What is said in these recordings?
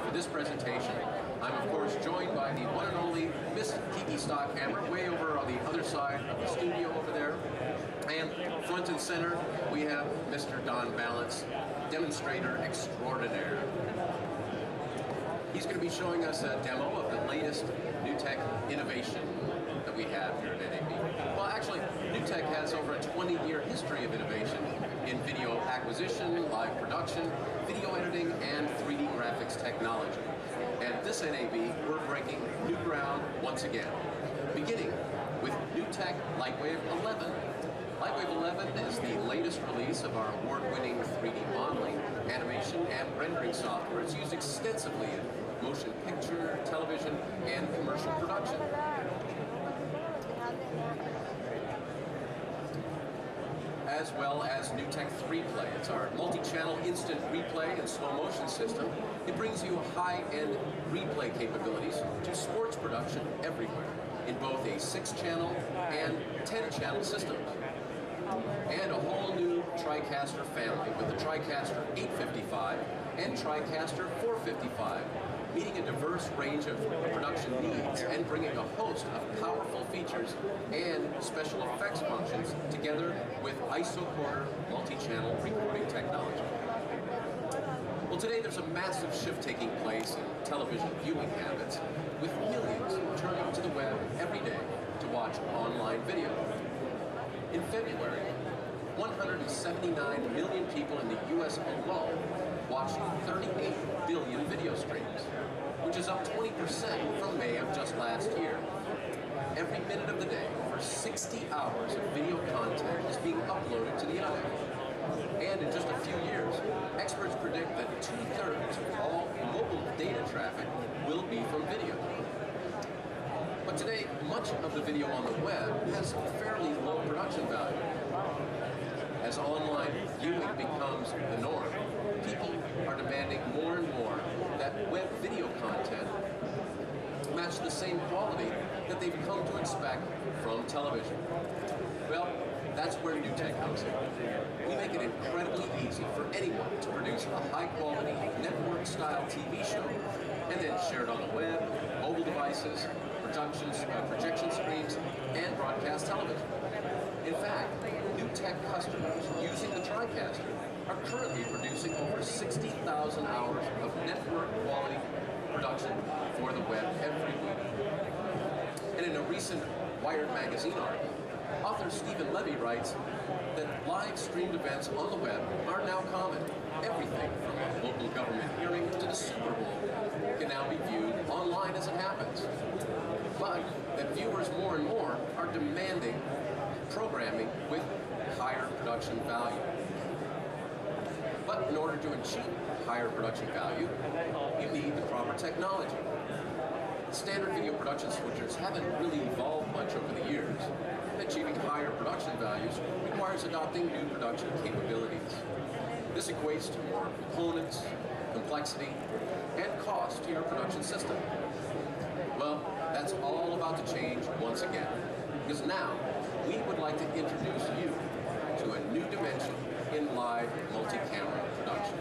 for this presentation. I'm of course joined by the one and only Miss Kiki Stockhammer, way over on the other side of the studio over there. And front and center, we have Mr. Don Balance, demonstrator extraordinaire. He's going to be showing us a demo of the latest NewTek innovation that we have here at NAB. Well, actually, NewTek has over a 20-year history of innovation in video acquisition, live production, video editing, and 3D graphics technology. And this NAB, we're breaking new ground once again, beginning with NewTek Lightwave 11. Lightwave 11 is the latest release of our award-winning 3D modeling, animation, and rendering software. It's used extensively in motion picture, television, and commercial production. As well as NewTek 3Play. It's our multi-channel instant replay and slow motion system. It brings you high-end replay capabilities to sports production everywhere in both a 6-channel and 10-channel systems. And a whole new TriCaster family with the TriCaster 855 and TriCaster 455, meeting a diverse range of production needs and bringing a host of powerful features and special effects functions together with isoquarter multi-channel recording technology. Well, today there's a massive shift taking place in television viewing habits, with millions turning to the web every day to watch online video. In February, 179 million people in the U.S. alone watched 38 billion video streams, which is up 20% from May of just last year. Every minute of the day, over 60 hours of video content is being uploaded to the internet. And in just a few years, experts predict that 2/3 of all mobile data traffic will be from video. But today, much of the video on the web has fairly low production value. As online viewing becomes the norm, people are demanding more and more that web video content match the same quality that they've come to expect from television. Well, that's where NewTek comes in. We make it incredibly easy for anyone to produce a high-quality network-style TV show and then share it on the web, mobile devices, projection screens, and broadcast television. In fact, NewTek customers using the TriCaster are currently producing over 60,000 hours of network-quality production for the web every week. And in a recent Wired magazine article, author Stephen Levy writes that live-streamed events on the web are now common. Everything from a local government hearing to the Super Bowl can now be viewed online as it happens. But that viewers more and more are demanding programming with higher production value. But in order to achieve higher production value, you need the proper technology. Standard video production switchers haven't really evolved much over the years, and achieving higher production values requires adopting new production capabilities. This equates to more components, complexity, and cost to your production system. Well, that's all about to change once again, because now we would like to introduce you to a new dimension in live multi-camera production.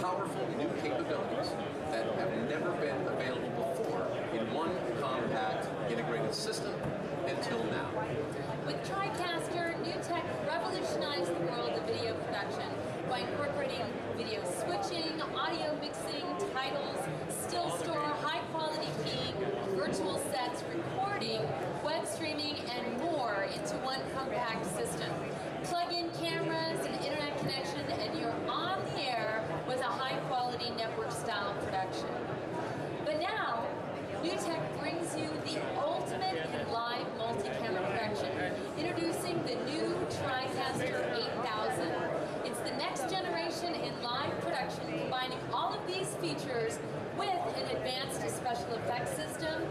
Powerful new capabilities that have never been available before in one compact integrated system until now. With TriCaster, NewTek revolutionized the world of video production by incorporating video switching, audio mixing, titles, still store, high-quality keying, virtual sets, recording, web streaming, and more into one compact system. Plug in cameras and internet connection, and you're on the air with a high-quality network-style production. But now, NewTek brings you the ultimate in live multi-camera production, introducing the new TriCaster 8000. It's the next generation in live production, combining all of these features with an advanced special effects system,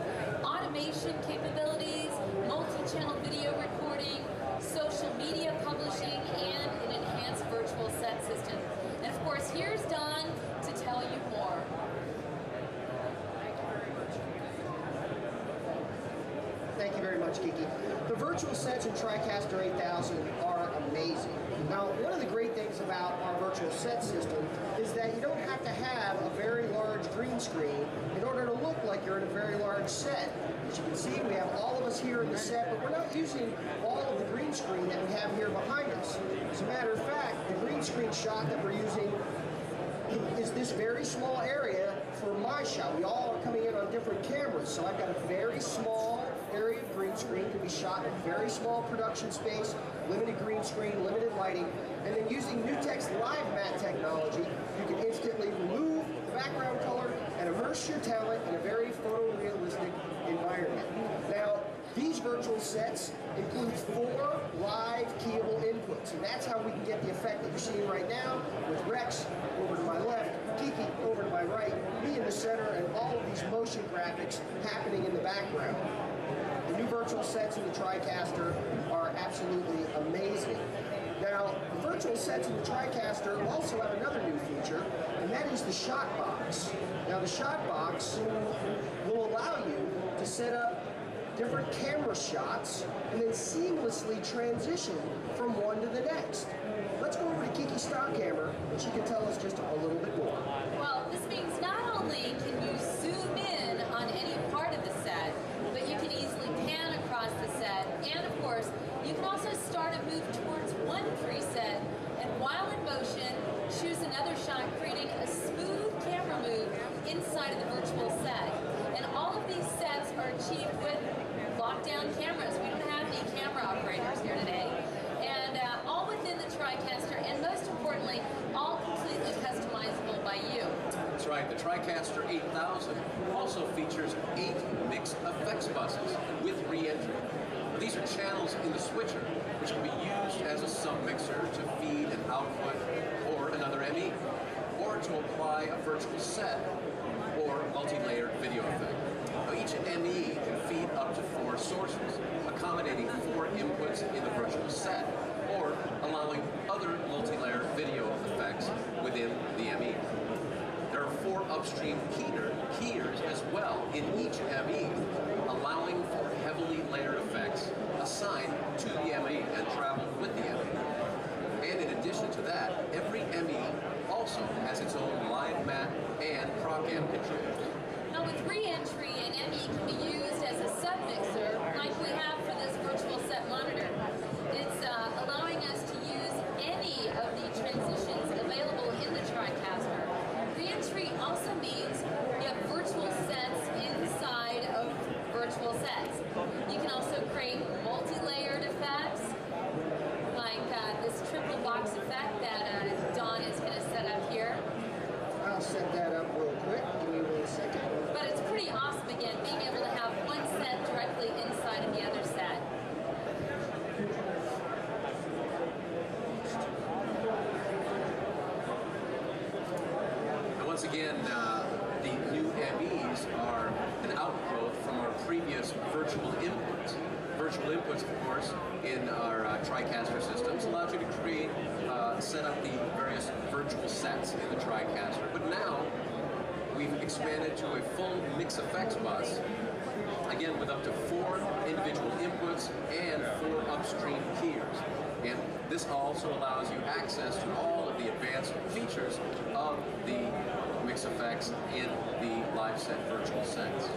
automation capabilities, multi-channel video recording, social media publishing, and an enhanced virtual set system. And of course, here's Don to tell you more. Thank you very much, Kiki. The virtual sets in TriCaster 8000 are amazing. Now, one of the great things about our virtual set system is that you don't have to have a very large green screen large set. As you can see, we have all of us here in the set, but we're not using all of the green screen that we have here behind us. As a matter of fact, the green screen shot that we're using is this very small area for my shot. We all are coming in on different cameras, so I've got a very small area of green screen to be shot in a very small production space, limited green screen, limited lighting, and then using NewTek's live matte technology, you can instantly remove the background color and immerse your talent in a very photorealistic environment. Now, these virtual sets include 4 live keyable inputs, and that's how we can get the effect that you're seeing right now with Rex over to my left, Kiki over to my right, me in the center, and all of these motion graphics happening in the background. The new virtual sets in the TriCaster are absolutely amazing. Now, the virtual sets in the TriCaster also have another new feature, and that is the shot box. Now, the shot box will allow you to set up different camera shots and then seamlessly transition from one to the next. Let's go over to Kiki's stock camera, and she can tell us just a little bit more. Well, this means not only can you zoom in on any part of the set, but you can easily pan across the set, and of course, you can also start a move towards one preset, and while in motion, choose another shot, creating a smooth camera move inside of the virtual set. And all of these sets are achieved with lockdown cameras. We don't have any camera operators here today. And all within the TriCaster, and most importantly, all completely customizable by you. That's right, the TriCaster 8000 also features 8 mixed effects buses with re-entry. These are channels in the switcher, which can be used as a submixer to feed an output or another ME, or to apply a virtual set or multi-layered video effect. Now, each ME can feed up to 4 sources, accommodating 4 inputs in the virtual set, or allowing other multi-layered video effects within the ME. There are 4 upstream keyers as well in each ME, allowing for heavily layered effects assigned to the ME and travel with the ME. And in addition to that, every ME also has its own live matte and PROCAM controls. Now with re-entry, an ME can be used as a submixer like we have for this virtual set monitor. It's allowing us to use any of the transitions available in the TriCaster. Re-entry also means you have virtual sets inside of virtual sets. You can also create multi-layered effects, like this triple box effect that Dawn is going to set up here. I'll set that up real quick. Give me 1 second. But it's pretty awesome, again, being able to have one set directly inside of the other set. And once again, the new MEs are an outgrowth from our previous virtual inputs. Virtual inputs, of course, in our TriCaster systems allows you to create, set up the various virtual sets in the TriCaster. But now, we've expanded to a full mix effects bus, again with up to 4 individual inputs and 4 upstream keyers. And this also allows you access to all of the advanced features of the mix effects in the live set virtual sets.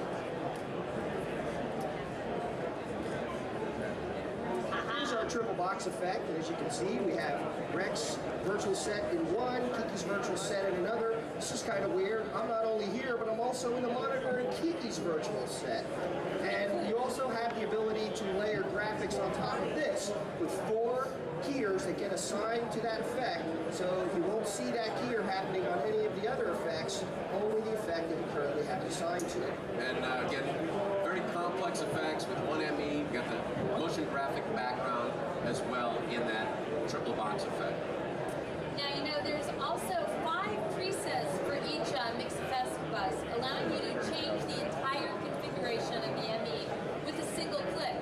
Here's our triple box effect, and as you can see, we have Rex virtual set in one, Kiki's virtual set in another. This is kind of weird. I'm not only here, but I'm also in the monitor in Kiki's virtual set. And you also have the ability to layer graphics on top of this with 4 keyers that get assigned to that effect, so you won't see that keyer happening on any of the other effects, only the effect that you currently have assigned to it. And again, very complex effects with one ME. You've got the motion graphic background as well in that triple box effect. Now, you know, there's also 5 presets for each mix effects bus, allowing you to change the entire configuration of the ME with a single click.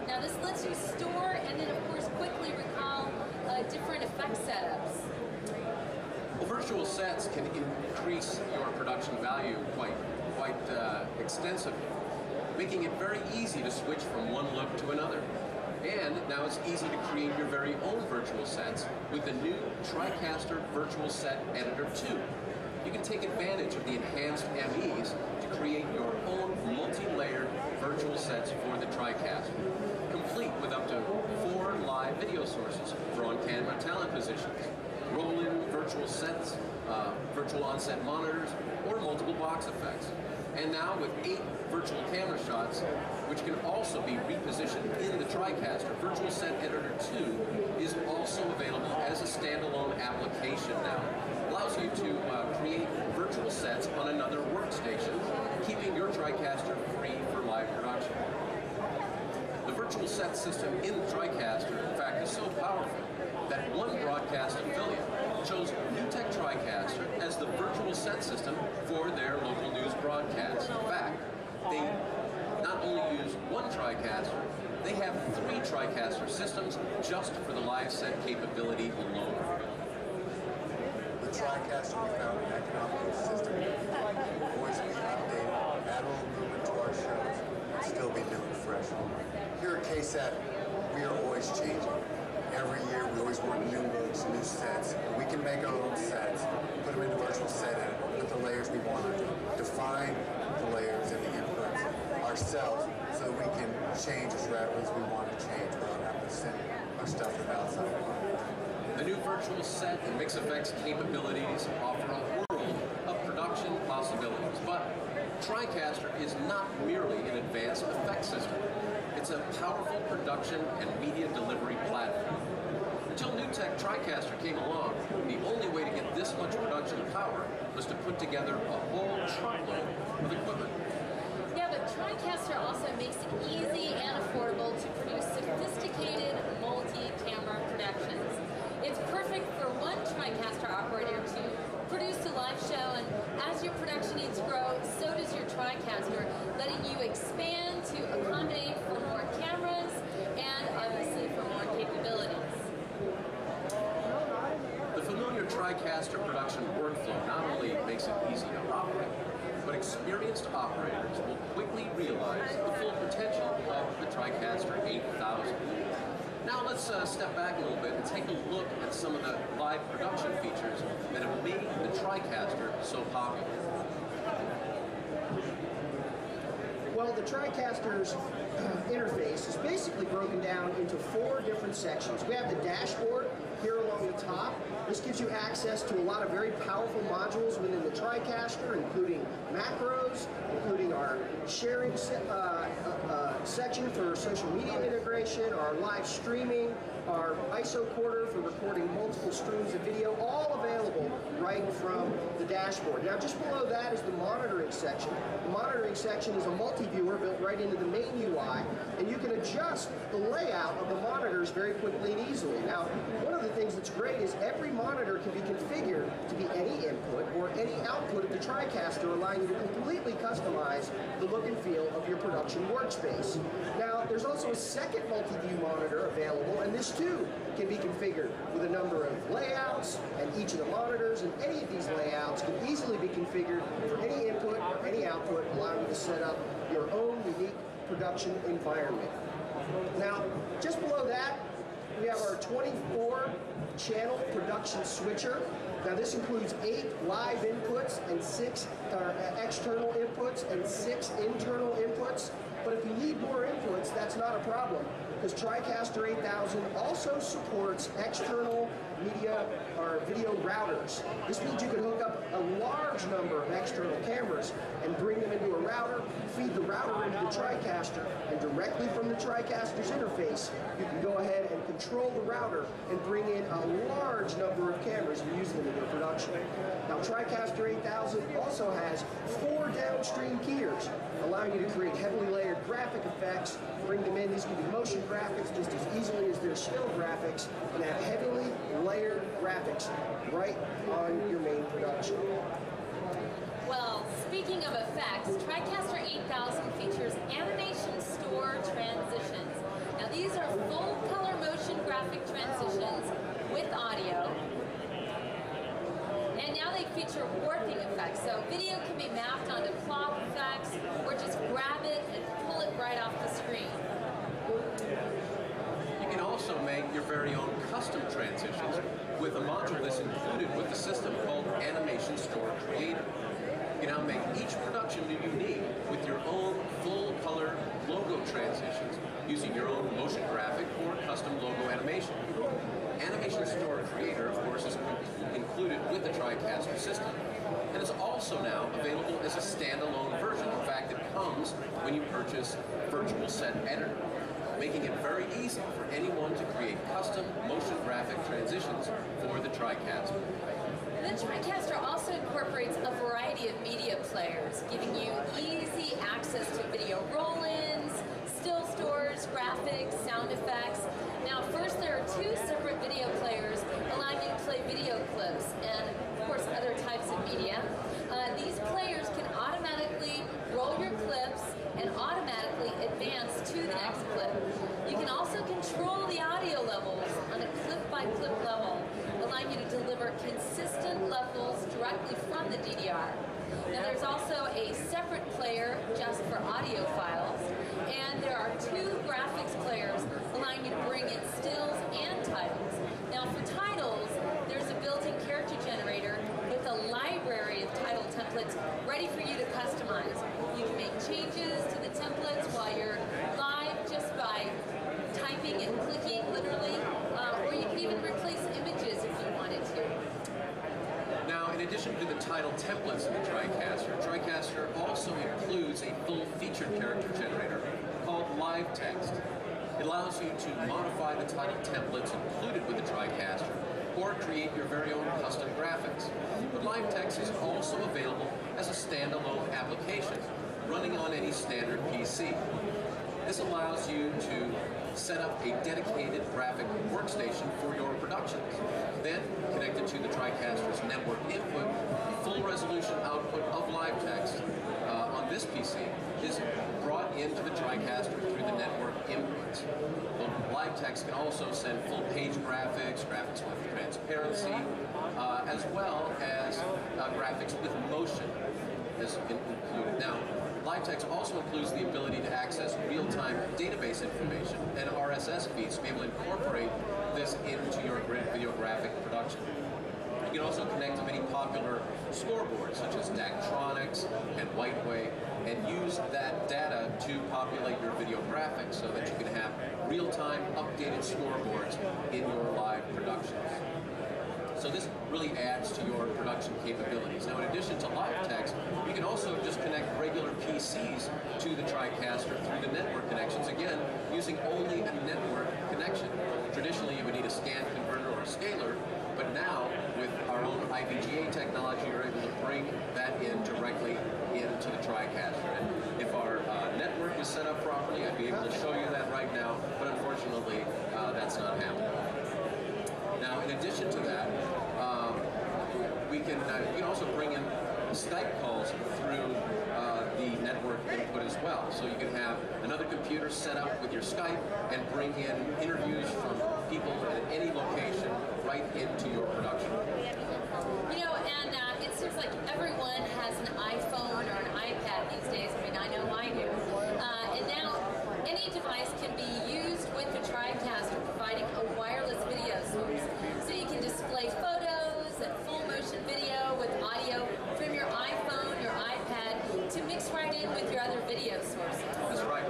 Now, this lets you store and then, of course, quickly recall different effect setups. Well, virtual sets can increase your production value quite extensively, making it very easy to switch from one look to another. And now it's easy to create your very own virtual sets with the new TriCaster Virtual Set Editor 2. You can take advantage of the enhanced MEs to create your own multi-layered virtual sets for the TriCaster, complete with up to 4 live video sources for on-camera talent positions, roll-in virtual sets, virtual on-set monitors, or multiple box effects. And now with 8 virtual camera shots, which can also be repositioned in the TriCaster, Virtual Set Editor 2 is also available as a standalone application now. Allows you to create virtual sets on another workstation, keeping your TriCaster free for live production. The virtual set system in the TriCaster, in fact, is so powerful that one broadcast affiliate chose NewTek TriCaster as the virtual set system for their local news broadcast. In fact, they not only use one TriCaster, they have 3 TriCaster systems just for the live set capability alone. The TriCaster we found an economical system. Always be updated, add a little movement to our shows, and still be new and fresh. Here at KSAT, we are always changing. Every year we always want new looks, new sets. We can make our own sets, put them into virtual set edit, put the layers we want, define the layers and the inputs ourselves so that we can change as rapidly as we want to change without having to send our stuff from outside. The new virtual set and mix effects capabilities offer a world of production possibilities, but TriCaster is not merely an advanced effects system. It's a powerful production and media delivery platform. Until NewTek TriCaster came along, the only way to get this much production power was to put together a whole truckload of equipment. Yeah, but TriCaster also makes it easy and affordable to produce sophisticated multi-camera productions. It's perfect for one TriCaster operator to produce a live show, and as your production needs grow, so does your TriCaster, letting you expand to accommodate for more cameras and obviously for more capabilities. The familiar TriCaster production workflow not only makes it easy to operate, but experienced operators will quickly realize the full potential of the TriCaster 8000. Now let's step back a little bit and take a look at some of the live production features that have made the TriCaster so popular. Well, the TriCaster's interface is basically broken down into 4 different sections. We have the dashboard here along the top. This gives you access to a lot of very powerful modules within the TriCaster, including macros, including our sharing section for social media integration, our live streaming, our ISO quarter for recording multiple streams of video, all available right from the dashboard. Now, just below that is the monitoring section. The monitoring section is a multi-viewer built right into the main UI, and you can adjust the layout of the monitors very quickly and easily. Now, one of the things that's great is every monitor can be configured to be any input or any output of the TriCaster, allowing you to completely customize the look and feel of your production workspace. Now, there's also a second multi-view monitor available, and this too can be configured with a number of layouts and each of the monitors, and any of these layouts can easily be configured for any input or any output, allowing you to set up your own unique production environment. Now, just below that, we have our 24-channel production switcher. Now, this includes 8 live inputs and 6 external inputs and 6 internal inputs. But if you need more inputs, that's not a problem, because TriCaster 8000 also supports external media or video routers. This means you can hook up a large number of external cameras and bring them into a router, feed the router into the TriCaster, and directly from the TriCaster's interface, you can go ahead and control the router and bring in a large number of cameras and use them in your production. Now, TriCaster 8000 also has 4 downstream keyers, allowing you to create heavily layered graphic effects, bring them in. These can be motion graphics just as easily as they're still graphics, and have heavily layered graphics right on your main production. Well, speaking of effects, TriCaster 8000 features animation store transitions. Now, these are full color motion graphic transitions with audio. And now they feature warping effects, so video can be mapped onto cloth effects, or just grab it and pull it right off the screen. You can also make your very own custom transitions with a module that's included with the system called Animation Store Creator. You can now make each production unique with your own full-color logo transitions using your own motion graphic or custom logo animation. Animation Store Creator, of course, is included with the TriCaster system, and is also now available as a standalone version. In fact, it comes when you purchase Virtual Set Editor, making it very easy for anyone to create custom motion graphic transitions for the TriCaster. The TriCaster also incorporates a variety of media players, giving you easy access to video roll-ins, still stores, graphics, sound effects. Now, first, there are two separate video players allowing you to play video clips and, of course, other types of media. These players can automatically roll your clips and automatically advance to the next clip. You can also control the audio levels on a clip-by-clip level, allowing you to deliver consistent levels directly from the DDR. Now, there's also a separate player just for audio files, and there are two graphics players allowing you to bring in stills and titles. Now, for titles, there's a built-in character generator with a library of title templates ready for you to customize. You can make changes to the templates while you're live just by typing and clicking, literally, or you can even replace images if you wanted to. Now, in addition to the title templates in the TriCaster also includes a full-featured character generator called Live Text. It allows you to modify the title templates included with the TriCaster or create your very own custom graphics. But Live Text is also available as a standalone application running on any standard PC. This allows you to set up a dedicated graphic workstation for your productions. Then, connected to the TriCaster's network input, full resolution output of Live Text on this PC is brought into the TriCaster through the network inputs. The Live Text can also send full page graphics, graphics with transparency, as well as graphics with motion is included. Now, Live Text also includes the ability to access real-time database information and RSS feeds to be able to incorporate this into your video graphic production. You can also connect to many popular scoreboards such as Daktronics and Whiteway and use that data to populate your video graphics so that you can have real-time updated scoreboards in your live productions. So this really adds to your production capabilities. Now, in addition to Live Text, you can also just connect regular PCs to the TriCaster through the network connections, again, using only a network connection. Traditionally, you would need a scan converter or a scaler, but now, with our own IVGA technology, you're able to bring that in directly into the TriCaster. And if our network is set up properly, I'd be able to show you that right now, but unfortunately, that's not happening. Now, in addition to that, we can also bring in Skype calls through the network input as well. So you can have another computer set up with your Skype and bring in interviews from people at any location right into your production. You know, and it seems like everyone has an iPhone or an iPad these days. I mean, I know I do. And now, any device can be used with the TriCaster, providing a wireless video source. So you can display photos and full motion video with audio from your iPhone, your iPad, to mix right in with your other video sources. That's right.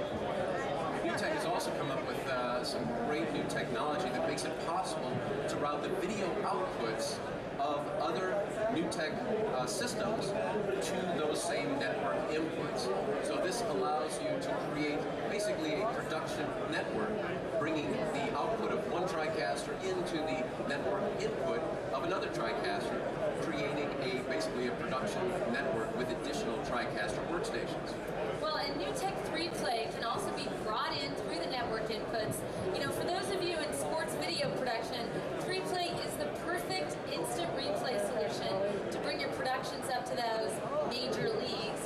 NewTek has also come up with some great new technology that makes it possible to route the video outputs of other NewTek systems to those same network inputs. So this allows you to create basically a production network, bringing the output of one TriCaster into the network input of another TriCaster, creating basically a production network with additional TriCaster workstations. Well, and NewTek 3Play can also be brought in through the network inputs. You know, for those of you in sports video production, 3Play is the perfect instant replay solution to bring your productions up to those major leagues.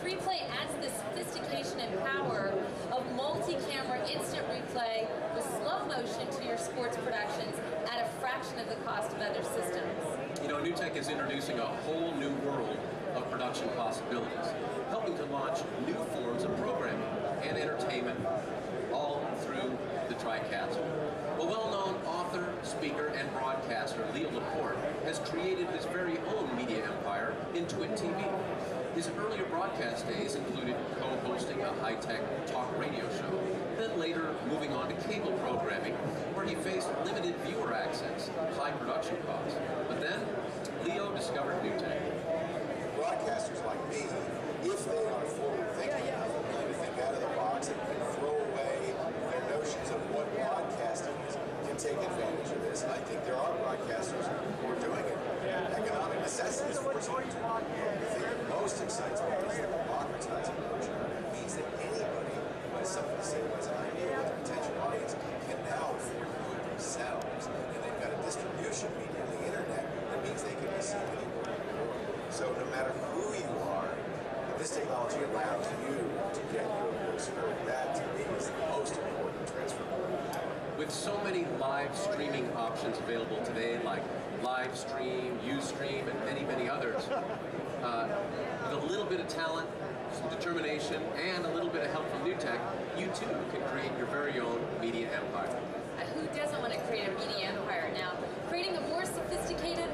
3Play adds the sophistication and power of multi-camera instant replay with slow motion to your sports productions at a fraction of the cost of other systems. You know, NewTek is introducing a whole new world of production possibilities, helping to launch new forms of programming and entertainment all through the TriCaster. A well-known author, speaker, and broadcaster, Leo Laporte, has created his very own media empire in Intuit TV. His earlier broadcast days included co-hosting a high-tech talk radio show, then later moving on to cable programming, where he faced limited viewer access, high production costs. But then, Leo discovered NewTek. Broadcasters like me, if they are forward-thinking, willing to think out of the box and can throw away their notions of what broadcasting is, can take advantage of this. And I think there are broadcasters who are doing it. Economic necessity is forcing them to. The thing that most excites me is the democratizing version. It means that anybody who has something to say, who has an idea, with a potential audience, can now afford to do it themselves. And they've got a distribution medium, the internet, that means they can be seen anywhere. So no matter who you are, this technology allows you to get your voice heard. That, to me, is the most important transfer. With so many live streaming options available today, like Livestream, Ustream, and many, many others, with a little bit of talent, some determination, and a little bit of help from NewTek, you too can create your very own media empire. Who doesn't want to create a media empire now? Creating a more sophisticated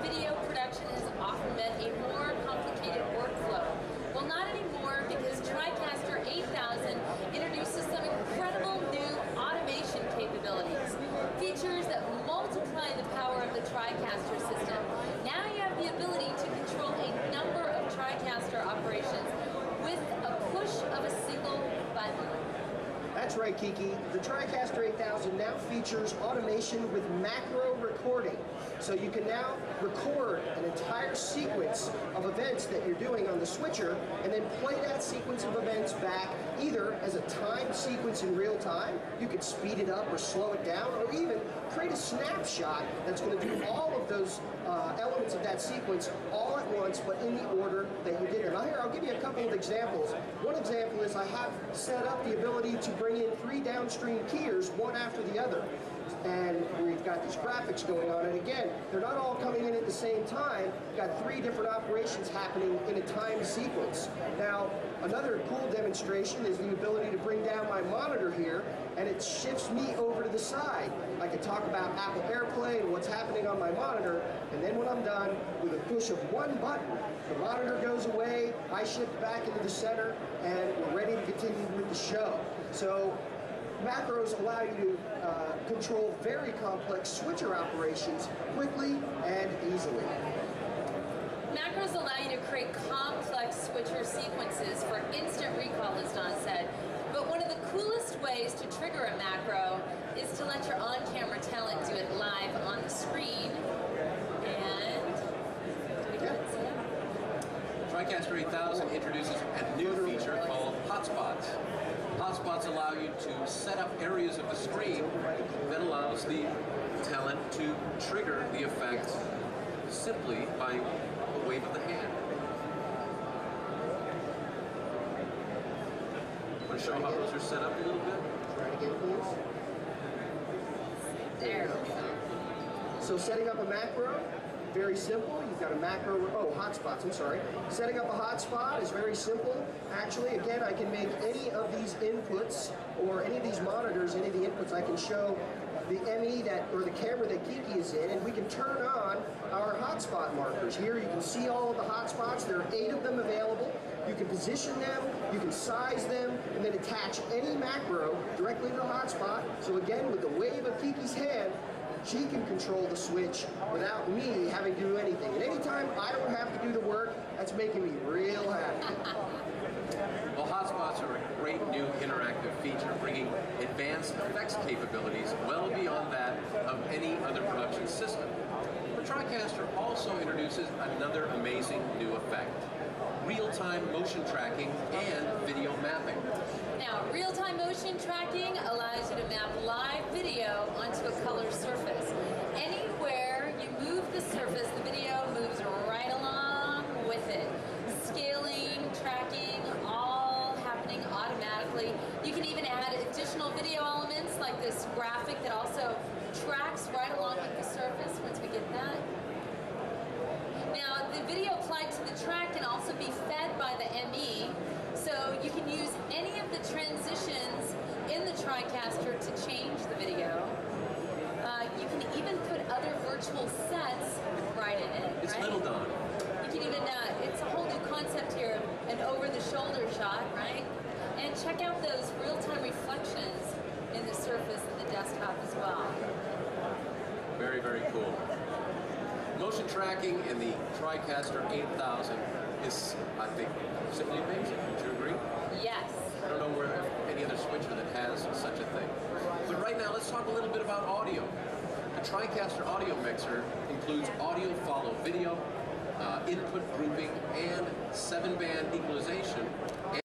video production has often meant a more complicated workflow. Well, not anymore, because TriCaster 8000 introduces some incredible new automation capabilities. Features that multiply the power of the TriCaster system. Now you have the ability to control a number of TriCaster operations with a push of a single button. That's right, Kiki. The TriCaster 8000 now features automation with macro recording. So you can now record an entire sequence of events that you're doing on the switcher and then play that sequence of events back either as a timed sequence in real time, you could speed it up or slow it down, or even create a snapshot that's going to do all of those elements of that sequence all at once, but in the order that you did it. Now here, I'll give you a couple of examples. One example is I have set up the ability to bring in 3 downstream keyers, one after the other. And we've got these graphics going on, and again, they're not all coming in at the same time. We've got 3 different operations happening in a timed sequence. Now, another cool demonstration is the ability to bring down my monitor here, and it shifts me over to the side. I can talk about Apple AirPlay and what's happening on my monitor, and then when I'm done, with a push of one button, the monitor goes away, I shift back into the center, and we're ready to continue with the show. So, macros allow you to control very complex switcher operations quickly and easily. Macros allow you to create complex switcher sequences for instant recall, as Don said. But one of the coolest ways to trigger a macro is to let your on-camera talent do it live on the screen. And TriCaster 8000 introduces a new feature called Hotspots. Hotspots allow you to set up areas of the screen that allows the talent to trigger the effect simply by a wave of the hand. Want to show how those are set up a little bit? Try it again, please. there we go. So setting up a macro, very simple. You've got a macro, hotspots, I'm sorry. Setting up a hotspot is very simple. Actually, again, I can make any of these inputs or any of these monitors, any of the inputs, I can show the ME or the camera that Kiki is in, and we can turn on our hotspot markers. Here you can see all of the hotspots. There are 8 of them available. You can position them, you can size them, and then attach any macro directly to the hotspot. So again, with the wave of Kiki's hand, she can control the switch without me having to do anything. And anytime I don't have to do the work, that's making me real happy. Well, hotspots are a great new interactive feature, bringing advanced effects capabilities well beyond that of any other production system. But TriCaster also introduces another amazing new effect: real-time motion tracking and video mapping. Now, real-time motion tracking allows you to map live video onto a color surface. Anywhere you move the surface, the video moves right along with it. Scaling, tracking, all happening automatically. You can even add additional video elements like this graphic that also tracks right along with the surface once we get that. Now, the video applied to the track can also be fed by the ME, so you can use any of the transitions in the TriCaster to change the video. You can even put other virtual sets right in it. It's Little Don. You can even very cool. Motion tracking in the TriCaster 8000 is, I think, simply amazing. Would you agree? Yes. I don't know where any other switcher that has such a thing. But right now, let's talk a little bit about audio. The TriCaster audio mixer includes audio follow video, input grouping, and 7-band equalization.